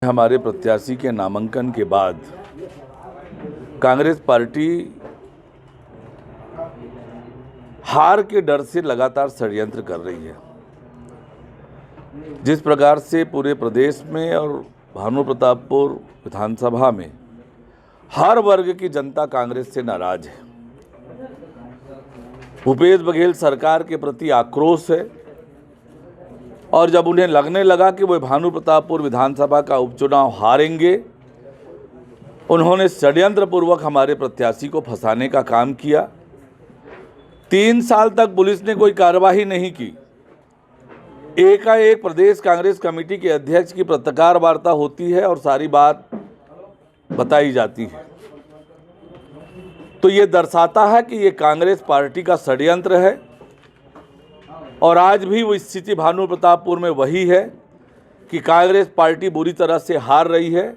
हमारे प्रत्याशी के नामांकन के बाद कांग्रेस पार्टी हार के डर से लगातार षड्यंत्र कर रही है। जिस प्रकार से पूरे प्रदेश में और भानु प्रतापपुर विधानसभा में हर वर्ग की जनता कांग्रेस से नाराज है। भूपेश बघेल सरकार के प्रति आक्रोश है और जब उन्हें लगने लगा कि वे भानु प्रतापपुर विधानसभा का उपचुनाव हारेंगे, उन्होंने षड्यंत्र पूर्वक हमारे प्रत्याशी को फंसाने का काम किया। 3 साल तक पुलिस ने कोई कार्रवाई नहीं की। एकाएक प्रदेश कांग्रेस कमेटी के अध्यक्ष की पत्रकार वार्ता होती है और सारी बात बताई जाती है। तो ये दर्शाता है कि ये कांग्रेस पार्टी का षड्यंत्र है और आज भी वो स्थिति भानु प्रतापपुर में वही है कि कांग्रेस पार्टी बुरी तरह से हार रही है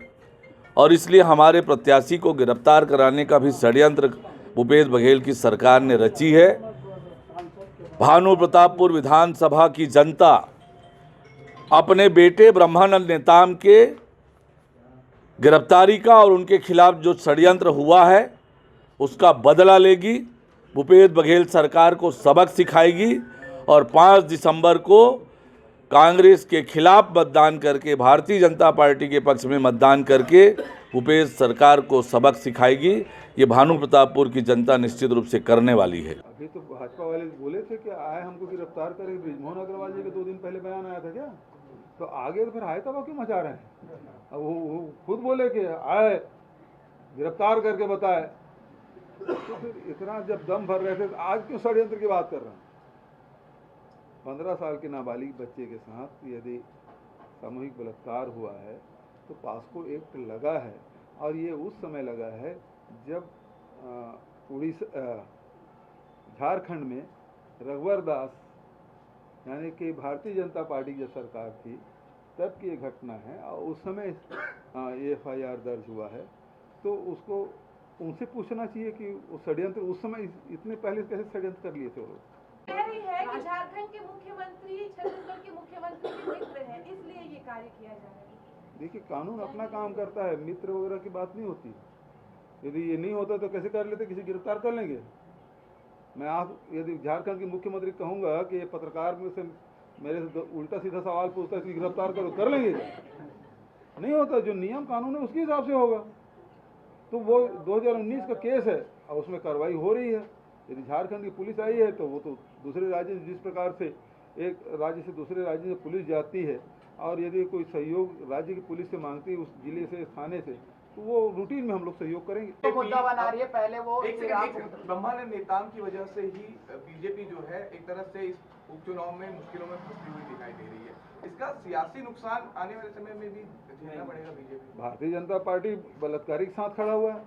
और इसलिए हमारे प्रत्याशी को गिरफ्तार कराने का भी षड्यंत्र भूपेश बघेल की सरकार ने रची है। भानु प्रतापपुर विधानसभा की जनता अपने बेटे ब्रह्मानंद नेताम के गिरफ्तारी का और उनके खिलाफ जो षड्यंत्र हुआ है उसका बदला लेगी। भूपेश बघेल सरकार को सबक सिखाएगी और 5 दिसंबर को कांग्रेस के खिलाफ मतदान करके, भारतीय जनता पार्टी के पक्ष में मतदान करके भूपेश सरकार को सबक सिखाएगी। ये भानु प्रतापपुर की जनता निश्चित रूप से करने वाली है। अभी तो भाजपा वाले बोले थे कि आए हमको गिरफ्तार करेंगे। बृजमोहन अग्रवाल जी के 2 दिन पहले बयान आया था क्या? तो आगे तो फिर हाय तबाह क्यों मचा रहे हैं? अब वो खुद बोले कि आए गिरफ्तार करके बताए, तो फिर इतना जब दम भर रहे थे तो आज क्यों षड्यंत्र की बात कर रहे हैं? 15 साल के नाबालिग बच्चे के साथ यदि सामूहिक बलात्कार हुआ है तो पास्को एक्ट लगा है और ये उस समय लगा है जब झारखंड में रघुवर दास यानी कि भारतीय जनता पार्टी की सरकार थी तब की ये घटना है और उस समय FIR दर्ज हुआ है। तो उसको उनसे पूछना चाहिए कि वो षड्यंत्र उस समय इतने पहले कैसे षड्यंत्र कर लिए थे वो लोग। कह रही है कि झारखंड के मुख्यमंत्री छत्तीसगढ़ के मुख्यमंत्री के मित्र हैं, इसलिए ये कार्य किया जा रहा है। देखिए, कानून अपना काम करता है, मित्र वगैरह की बात नहीं होती। यदि ये नहीं होता तो कैसे कर लेते? किसी गिरफ्तार कर लेंगे? मैं आप यदि झारखंड के मुख्यमंत्री कहूँगा कि ये पत्रकार में से मेरे से उल्टा सीधा सवाल पूछता है, गिरफ्तार करो, कर लेंगे? नहीं होता। जो नियम कानून है उसके हिसाब से होगा। तो वो 2019 का केस है और उसमें कार्रवाई हो रही है। यदि झारखंड की पुलिस आई है तो वो तो दूसरे राज्य से, जिस प्रकार से एक राज्य से दूसरे राज्य में पुलिस जाती है और यदि कोई सहयोग राज्य की पुलिस से मांगती है उस जिले से, थाने से, तो वो रूटीन में हम लोग सहयोग करेंगे। तो मुद्दा बना रही है पहले वो ब्रह्मानंद नेताम की वजह से ही बीजेपी जो है एक तरह से इस उपचुनाव में मुश्किलों में फंसी हुई दिखाई दे रही है। इसका सियासी नुकसान आने वाले समय में भी झेलना पड़ेगा बीजेपी। भारतीय जनता पार्टी बलात्कारी के साथ खड़ा हुआ है।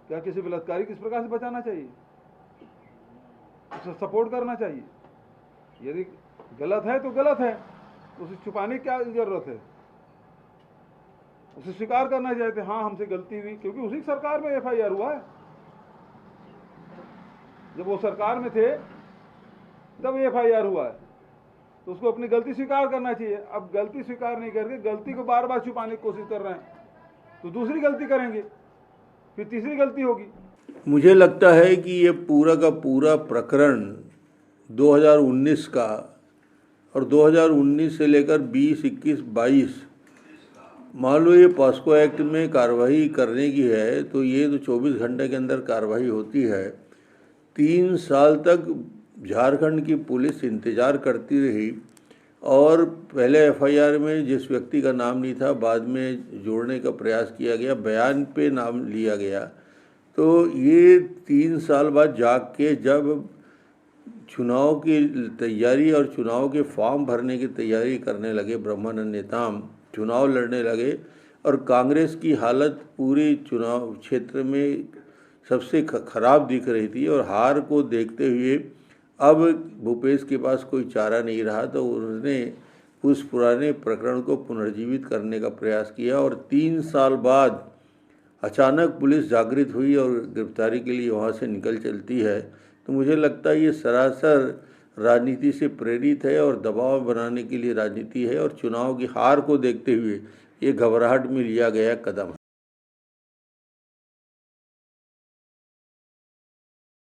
क्या किसी बलात्कारी किस प्रकार से बचाना चाहिए? उसे सपोर्ट करना चाहिए। यदि गलत है तो गलत है, उसे छुपाने की क्या जरूरत है? उसे स्वीकार करना चाहिए, हाँ हमसे गलती हुई, क्योंकि उसी सरकार में FIR हुआ है। जब वो सरकार में थे तब FIR हुआ है, तो उसको अपनी गलती स्वीकार करना चाहिए। अब गलती स्वीकार नहीं करके गलती को बार बार छुपाने की कोशिश कर रहे हैं, तो दूसरी गलती करेंगे, फिर तीसरी गलती होगी। मुझे लगता है कि ये पूरा का पूरा प्रकरण 2019 का और 2019 से लेकर 20, 21, 22 मान लो ये पॉस्को एक्ट में कार्रवाई करने की है तो ये तो 24 घंटे के अंदर कार्रवाई होती है। 3 साल तक झारखंड की पुलिस इंतज़ार करती रही और पहले FIR में जिस व्यक्ति का नाम नहीं था बाद में जोड़ने का प्रयास किया गया, बयान पे नाम लिया गया। तो ये 3 साल बाद जाग के जब चुनाव की तैयारी और चुनाव के फॉर्म भरने की तैयारी करने लगे, ब्रह्मानंद नेताम चुनाव लड़ने लगे और कांग्रेस की हालत पूरी चुनाव क्षेत्र में सबसे खराब दिख रही थी और हार को देखते हुए अब भूपेश के पास कोई चारा नहीं रहा, तो उन्होंने उस पुराने प्रकरण को पुनर्जीवित करने का प्रयास किया और 3 साल बाद अचानक पुलिस जागृत हुई और गिरफ्तारी के लिए वहाँ से निकल चलती है। तो मुझे लगता है ये सरासर राजनीति से प्रेरित है और दबाव बनाने के लिए राजनीति है और चुनाव की हार को देखते हुए ये घबराहट में लिया गया कदम है।